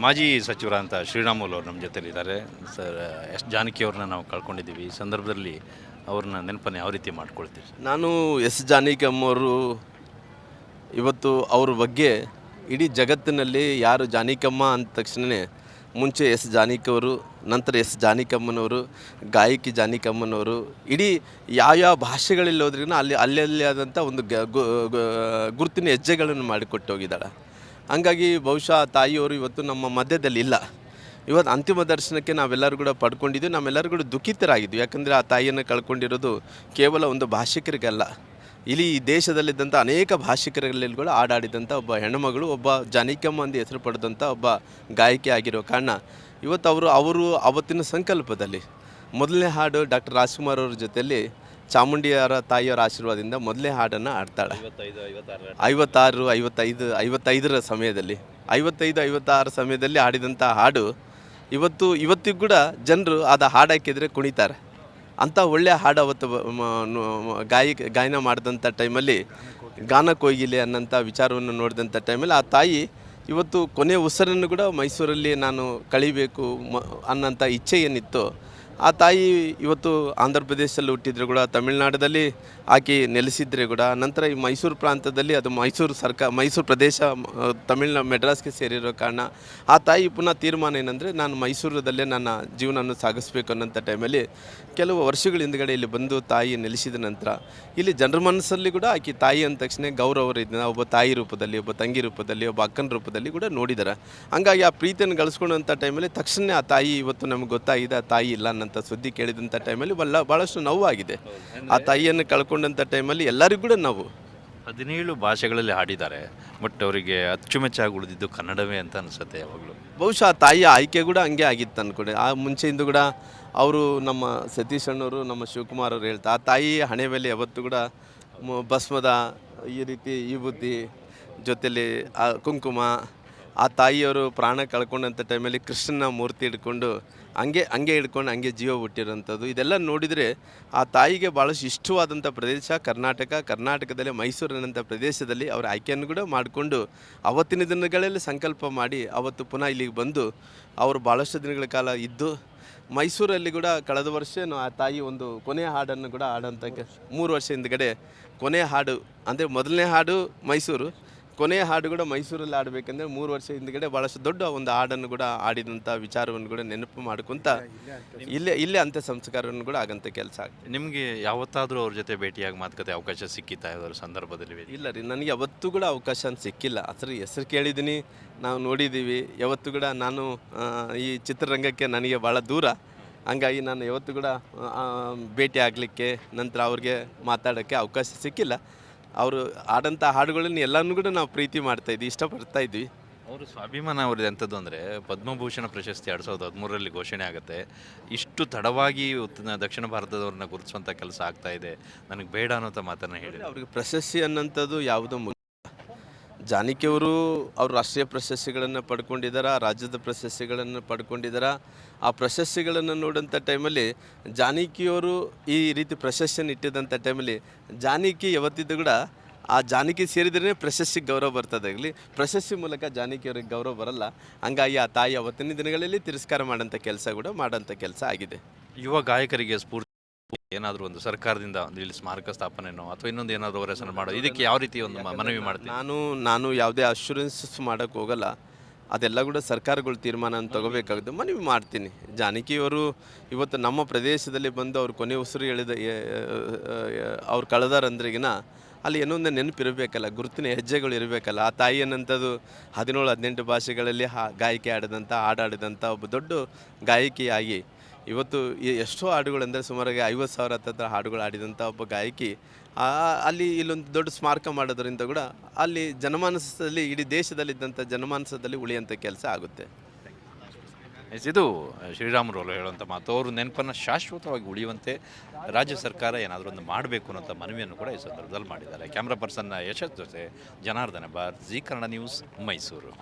ಮಾಜಿ ಸಚಿವರಾದಂಥ ಶ್ರೀರಾಮುಲು ಅವರು ನಮ್ಮ ಜೊತೆಲಿದ್ದಾರೆ. ಸರ್, ಎಸ್ ಜಾನಕಿ ಅವ್ರನ್ನ ನಾವು ಕಳ್ಕೊಂಡಿದ್ದೀವಿ. ಈ ಸಂದರ್ಭದಲ್ಲಿ ಅವ್ರನ್ನ ನೆನಪನ್ನು ಯಾವ ರೀತಿ ಮಾಡ್ಕೊಳ್ತೀವಿ ಸರ್? ನಾನು ಎಸ್ ಜಾನಕಿಯಮ್ಮವರು ಇವತ್ತು ಅವ್ರ ಬಗ್ಗೆ ಇಡೀ ಜಗತ್ತಿನಲ್ಲಿ ಯಾರು ಜಾನಕಿಯಮ್ಮ ಅಂದ ತಕ್ಷಣವೇ ಮುಂಚೆ ಎಸ್ ಜಾನಕಿಯವರು, ನಂತರ ಎಸ್ ಜಾನಕಿಯಮ್ಮನವರು, ಗಾಯಕಿ ಜಾನಕಿಯಮ್ಮನವರು, ಇಡೀ ಯಾವ್ಯಾವ ಭಾಷೆಗಳಲ್ಲಿ ಹೋದ್ರೂ ಅಲ್ಲಿ ಆದಂಥ ಒಂದು ಗುರುತಿನ ಹೆಜ್ಜೆಗಳನ್ನು ಮಾಡಿಕೊಟ್ಟು ಹೋಗಿದ್ದಾಳೆ. ಹಂಗಾಗಿ ಬಹುಶಃ ತಾಯಿಯವರು ಇವತ್ತು ನಮ್ಮ ಮಧ್ಯದಲ್ಲಿ ಇಲ್ಲ. ಇವತ್ತು ಅಂತಿಮ ದರ್ಶನಕ್ಕೆ ನಾವೆಲ್ಲರೂ ಕೂಡ ಪಡ್ಕೊಂಡಿದ್ದೀವಿ. ನಾವೆಲ್ಲರೂ ಕೂಡ ದುಃಖಿತರಾಗಿದ್ವಿ. ಯಾಕಂದರೆ ಆ ತಾಯಿಯನ್ನು ಕಳ್ಕೊಂಡಿರೋದು ಕೇವಲ ಒಂದು ಭಾಷಿಕರಿಗಲ್ಲ, ಇಲ್ಲಿ ಈ ದೇಶದಲ್ಲಿದ್ದಂಥ ಅನೇಕ ಭಾಷಿಕರಲ್ಲಿ ಕೂಡ ಹಾಡಾಡಿದಂಥ ಒಬ್ಬ ಹೆಣ್ಣುಮಗಳು, ಒಬ್ಬ ಜಾನಕಿಯಮ್ಮ ಎಂದು ಹೆಸರು ಪಡೆದಂಥ ಒಬ್ಬ ಗಾಯಕಿ ಆಗಿರೋ ಕಾರಣ ಇವತ್ತು ಅವರು ಅವತ್ತಿನ ಸಂಕಲ್ಪದಲ್ಲಿ ಮೊದಲನೇ ಹಾಡು ಡಾಕ್ಟರ್ ರಾಜ್ಕುಮಾರ್ ಅವ್ರ ಜೊತೆಯಲ್ಲಿ ಚಾಮುಂಡಿಯವರ ತಾಯಿಯವರ ಆಶೀರ್ವಾದದಿಂದ ಮೊದಲನೇ ಹಾಡನ್ನು ಹಾಡ್ತಾಳೆ. 55 ಸಮಯದಲ್ಲಿ 55-56 ಸಮಯದಲ್ಲಿ ಹಾಡಿದಂಥ ಹಾಡು ಇವತ್ತಿಗೂ ಕೂಡ ಜನರು ಅದು ಹಾಡು ಹಾಕಿದರೆ ಕುಣಿತಾರೆ. ಅಂಥ ಒಳ್ಳೆಯ ಹಾಡು ಅವತ್ತು ಗಾಯನ ಮಾಡಿದಂಥ ಟೈಮಲ್ಲಿ ಗಾನ ಕೊಯ್ಗಿಲೆ ಅನ್ನೋಂಥ ವಿಚಾರವನ್ನು ನೋಡಿದಂಥ ಟೈಮಲ್ಲಿ ಆ ತಾಯಿ ಇವತ್ತು ಕೊನೆಯ ಉಸಿರನ್ನು ಕೂಡ ಮೈಸೂರಲ್ಲಿ ನಾನು ಕಳಿಬೇಕು ಅನ್ನೋಂಥ ಇಚ್ಛೆ ಏನಿತ್ತು, ಆ ತಾಯಿ ಇವತ್ತು ಆಂಧ್ರ ಪ್ರದೇಶದಲ್ಲಿ ಹುಟ್ಟಿದ್ರೆ ಕೂಡ, ತಮಿಳುನಾಡಲ್ಲಿ ಆಕೆ ನೆಲೆಸಿದ್ರೆ ಕೂಡ, ನಂತರ ಈ ಮೈಸೂರು ಪ್ರಾಂತದಲ್ಲಿ ಅದು ಮೈಸೂರು ಪ್ರದೇಶ ಮೆಡ್ರಾಸ್ಗೆ ಸೇರಿರೋ ಕಾರಣ ಆ ತಾಯಿ ಪುನಃ ತೀರ್ಮಾನ ಏನಂದರೆ ನಾನು ಮೈಸೂರದಲ್ಲೇ ನನ್ನ ಜೀವನವನ್ನು ಸಾಗಿಸ್ಬೇಕು ಅನ್ನೋಂಥ ಟೈಮಲ್ಲಿ ಕೆಲವು ವರ್ಷಗಳ ಹಿಂದ್ಗಡೆ ಇಲ್ಲಿ ಬಂದು ತಾಯಿ ನೆಲೆಸಿದ ನಂತರ ಇಲ್ಲಿ ಜನರ ಮನಸ್ಸಲ್ಲಿ ಕೂಡ ಆಕೆ ತಾಯಿ ಅಂದ ತಕ್ಷಣ ಗೌರವರಿದ್ದ ಒಬ್ಬ ತಾಯಿ ರೂಪದಲ್ಲಿ, ಒಬ್ಬ ತಂಗಿ ರೂಪದಲ್ಲಿ, ಒಬ್ಬ ಅಕ್ಕನ ರೂಪದಲ್ಲಿ ಕೂಡ ನೋಡಿದ್ದಾರೆ. ಹಂಗಾಗಿ ಆ ಪ್ರೀತಿಯನ್ನು ಗಳಿಸ್ಕೊಂಡಂಥ ಟೈಮಲ್ಲಿ ತಕ್ಷಣ ಆ ತಾಯಿ ಇವತ್ತು ನಮ್ಗೆ ಗೊತ್ತಾಗಿದೆ ಆ ತಾಯಿ ಇಲ್ಲ ಅನ್ನೋಂಥ ಸುದ್ದಿ ಕೇಳಿದಂಥ ಟೈಮಲ್ಲಿ ಭಾಳಷ್ಟು ನೋವಾಗಿದೆ. ಆ ತಾಯಿಯನ್ನು ಕಳ್ಕೊಂಡಂಥ ಟೈಮಲ್ಲಿ ಎಲ್ಲರಿಗೂ ಕೂಡ ನಾವು 17 ಭಾಷೆಗಳಲ್ಲಿ ಹಾಡಿದ್ದಾರೆ. ಬಟ್ ಅವರಿಗೆ ಅಚ್ಚುಮೆಚ್ಚಾಗಿ ಉಳಿದಿದ್ದು ಕನ್ನಡವೇ ಅಂತ ಅನಿಸುತ್ತೆ ಯಾವಾಗಲೂ. ಬಹುಶಃ ಆ ತಾಯಿಯ ಆಯ್ಕೆ ಕೂಡ ಹಂಗೆ ಆಗಿತ್ತು ಅಂದ್ಕೊಡಿ. ಆ ಮುಂಚೆಯಿಂದ ಕೂಡ ಅವರು ನಮ್ಮ ಸತೀಶ್ ಅಣ್ಣವರು, ನಮ್ಮ ಶಿವಕುಮಾರ್ ಅವರು ಹೇಳ್ತಾ ಆ ತಾಯಿ ಹಣೆ ಮೇಲೆ ಯಾವತ್ತೂ ಕೂಡ ಭಸ್ಮದ ಈ ರೀತಿ ವಿಭೂತಿ ಜೊತೆಲಿ ಆ ಕುಂಕುಮ, ಆ ತಾಯಿಯವರು ಪ್ರಾಣ ಕಳ್ಕೊಂಡಂಥ ಟೈಮಲ್ಲಿ ಕೃಷ್ಣನ ಮೂರ್ತಿ ಹಿಡ್ಕೊಂಡು ಹಂಗೆ ಹಿಡ್ಕೊಂಡು ಹಂಗೆ ಜೀವ ಹುಟ್ಟಿರೋಂಥದ್ದು ಇದೆಲ್ಲ ನೋಡಿದರೆ ಆ ತಾಯಿಗೆ ಭಾಳಷ್ಟು ಇಷ್ಟವಾದಂಥ ಪ್ರದೇಶ ಕರ್ನಾಟಕದಲ್ಲಿ ಮೈಸೂರಿನಂಥ ಪ್ರದೇಶದಲ್ಲಿ ಅವರ ಆಯ್ಕೆಯನ್ನು ಕೂಡ ಮಾಡಿಕೊಂಡು ಅವತ್ತಿನ ದಿನಗಳಲ್ಲಿ ಸಂಕಲ್ಪ ಮಾಡಿ ಅವತ್ತು ಪುನಃ ಇಲ್ಲಿಗೆ ಬಂದು ಅವರು ಭಾಳಷ್ಟು ದಿನಗಳ ಕಾಲ ಇದ್ದು ಮೈಸೂರಲ್ಲಿ ಕೂಡ ಕಳೆದ ವರ್ಷ ಆ ತಾಯಿ ಒಂದು ಕೊನೆಯ ಹಾಡನ್ನು ಕೂಡ ಹಾಡೋಂಥ 3 ವರ್ಷ ಹಿಂದ್ಗಡೆ ಕೊನೆಯ ಹಾಡು ಅಂದರೆ ಮೊದಲನೇ ಹಾಡು ಮೈಸೂರು, ಕೊನೆಯ ಹಾಡು ಕೂಡ ಮೈಸೂರಲ್ಲಿ ಆಡಬೇಕಂದ್ರೆ 3 ವರ್ಷ ಹಿಂದ್ಗಡೆ ಭಾಳಷ್ಟು ದೊಡ್ಡ ಒಂದು ಹಾಡನ್ನು ಕೂಡ ಆಡಿದಂಥ ವಿಚಾರವನ್ನು ಕೂಡ ನೆನಪು ಮಾಡ್ಕೊತ ಇಲ್ಲೇ ಅಂತ್ಯ ಸಂಸ್ಕಾರವನ್ನು ಕೂಡ ಆಗಂಥ ಕೆಲಸ ಆಗ್ತದೆ. ನಿಮಗೆ ಯಾವತ್ತಾದರೂ ಅವ್ರ ಜೊತೆ ಭೇಟಿಯಾಗಿ ಮಾತುಕತೆ ಅವಕಾಶ ಸಿಕ್ಕಿತ್ತಾ ಅದರ ಸಂದರ್ಭದಲ್ಲಿ? ಇಲ್ಲ ರೀ, ನನಗೆ ಯಾವತ್ತೂ ಕೂಡ ಅವಕಾಶ ಸಿಕ್ಕಿಲ್ಲ. ಹೆಸರು ಕೇಳಿದ್ದೀನಿ, ನಾವು ನೋಡಿದ್ದೀವಿ. ಯಾವತ್ತೂ ಕೂಡ ನಾನು ಈ ಚಿತ್ರರಂಗಕ್ಕೆ ನನಗೆ ಭಾಳ ದೂರ, ಹಂಗಾಗಿ ನಾನು ಯಾವತ್ತೂ ಕೂಡ ಭೇಟಿ ಆಗಲಿಕ್ಕೆ ನಂತರ ಅವ್ರಿಗೆ ಮಾತಾಡೋಕ್ಕೆ ಅವಕಾಶ ಸಿಕ್ಕಿಲ್ಲ. ಅವರು ಆಡಂಥ ಹಾಡುಗಳನ್ನು ಎಲ್ಲನೂ ಕೂಡ ನಾವು ಪ್ರೀತಿ ಮಾಡ್ತಾಯಿದ್ವಿ, ಇಷ್ಟಪಡ್ತಾ ಇದ್ವಿ. ಅವರು ಸ್ವಾಭಿಮಾನ ಅವ್ರದ್ದು ಎಂಥದ್ದು ಅಂದರೆ ಪದ್ಮಭೂಷಣ ಪ್ರಶಸ್ತಿ 2013ರಲ್ಲಿ ಘೋಷಣೆ ಆಗುತ್ತೆ. ಇಷ್ಟು ತಡವಾಗಿ ದಕ್ಷಿಣ ಭಾರತದವ್ರನ್ನ ಗುರುತಿಸುವಂಥ ಕೆಲಸ ಆಗ್ತಾ ಇದೆ, ನನಗೆ ಬೇಡ ಅನ್ನೋಂಥ ಮಾತನ್ನು ಹೇಳಿ. ಅವ್ರಿಗೆ ಪ್ರಶಸ್ತಿ ಅನ್ನೋಂಥದ್ದು ಯಾವುದೋ ಜಾನಕಿಯವರು ಅವರು ರಾಷ್ಟ್ರೀಯ ಪ್ರಶಸ್ತಿಗಳನ್ನು ಪಡ್ಕೊಂಡಿದ್ದಾರೆ, ರಾಜ್ಯದ ಪ್ರಶಸ್ತಿಗಳನ್ನು ಪಡ್ಕೊಂಡಿದ್ದಾರೆ. ಆ ಪ್ರಶಸ್ತಿಗಳನ್ನು ನೋಡೋಂಥ ಟೈಮಲ್ಲಿ ಜಾನಕಿಯವರು ಈ ರೀತಿ ಪ್ರಶಸ್ತಿಯನ್ನು ಇಟ್ಟಿದ್ದಂಥ ಟೈಮಲ್ಲಿ ಜಾನಕಿ ಯಾವತ್ತಿದ್ದು ಕೂಡ ಆ ಜಾನಕಿ ಸೇರಿದ್ರೆ ಪ್ರಶಸ್ತಿಗೆ ಗೌರವ ಬರ್ತದಾಗಲಿ, ಪ್ರಶಸ್ತಿ ಮೂಲಕ ಜಾನಕಿಯವ್ರಿಗೆ ಗೌರವ ಬರಲ್ಲ. ಹಂಗಾಗಿ ಆ ತಾಯಿ ಅವತ್ತಿನ ದಿನಗಳಲ್ಲಿ ತಿರಸ್ಕಾರ ಮಾಡೋಂಥ ಕೆಲಸ ಆಗಿದೆ. ಯುವ ಗಾಯಕರಿಗೆ ಸ್ಫೂರ್ತಿ ಏನಾದರೂ ಒಂದು ಸರ್ಕಾರದಿಂದ ಇಲ್ಲಿ ಸ್ಮಾರಕ ಸ್ಥಾಪನೆನೋ ಅಥವಾ ಇನ್ನೊಂದು ಏನಾದರೂ ಅವರ ಹೆಸರು ಮಾಡೋದು, ಇದಕ್ಕೆ ಯಾವ ರೀತಿ ಒಂದು ಮನವಿ ಮಾಡ್ತೀನಿ? ನಾನು ಯಾವುದೇ ಅಶ್ಯೂರೆನ್ಸಸ್ ಮಾಡೋಕ್ಕೆ ಹೋಗಲ್ಲ. ಅದೆಲ್ಲ ಕೂಡ ಸರ್ಕಾರಗಳು ತೀರ್ಮಾನ ತಗೋಬೇಕಾಗುತ್ತೆ. ಮನವಿ ಮಾಡ್ತೀನಿ. ಜಾನಕಿಯವರು ಇವತ್ತು ನಮ್ಮ ಪ್ರದೇಶದಲ್ಲಿ ಬಂದು ಅವ್ರು ಕೊನೆ ಉಸಿರು ಅವ್ರು ಕಳೆದಾರಂದ್ರಿಗಿನ ಅಲ್ಲಿ ಏನೋ ಒಂದು ನೆನಪಿರಬೇಕಲ್ಲ, ಗುರುತಿನ ಹೆಜ್ಜೆಗಳು ಇರಬೇಕಲ್ಲ. ಆ ತಾಯಿ ಅನ್ನೋಂಥದ್ದು 17-18 ಭಾಷೆಗಳಲ್ಲಿ ಗಾಯಕಿ ಹಾಡಾಡಿದಂಥ ಒಬ್ಬ ದೊಡ್ಡ ಗಾಯಕಿಯಾಗಿ ಇವತ್ತು ಎಷ್ಟೋ ಹಾಡುಗಳೆಂದರೆ ಸುಮಾರಾಗಿ 50,000 ಹತ್ತಿರ ಹಾಡುಗಳು ಆಡಿದಂಥ ಒಬ್ಬ ಗಾಯಕಿ ಅಲ್ಲಿ ಇಲ್ಲೊಂದು ದೊಡ್ಡ ಸ್ಮಾರಕ ಮಾಡೋದ್ರಿಂದ ಕೂಡ ಅಲ್ಲಿ ಜನಮಾನಸದಲ್ಲಿ, ಇಡೀ ದೇಶದಲ್ಲಿದ್ದಂಥ ಜನಮಾನಸದಲ್ಲಿ ಉಳಿಯುವಂಥ ಕೆಲಸ ಆಗುತ್ತೆ. ಇದು ಶ್ರೀರಾಮುಲು ಹೇಳುವಂಥ ಮಾತು. ಅವರು ನೆನಪನ್ನು ಶಾಶ್ವತವಾಗಿ ಉಳಿಯುವಂತೆ ರಾಜ್ಯ ಸರ್ಕಾರ ಏನಾದರೂ ಒಂದು ಮಾಡಬೇಕು ಅನ್ನೋಂಥ ಮನವಿಯನ್ನು ಕೂಡ ಈ ಸಂದರ್ಭದಲ್ಲಿ ಮಾಡಿದ್ದಾರೆ. ಕ್ಯಾಮ್ರಾ ಪರ್ಸನ್ ಯಶಸ್ ಜೊತೆ ಜನಾರ್ದನ ಬಾರ್, ಜಿ ಕನ್ನಡ ನ್ಯೂಸ್, ಮೈಸೂರು.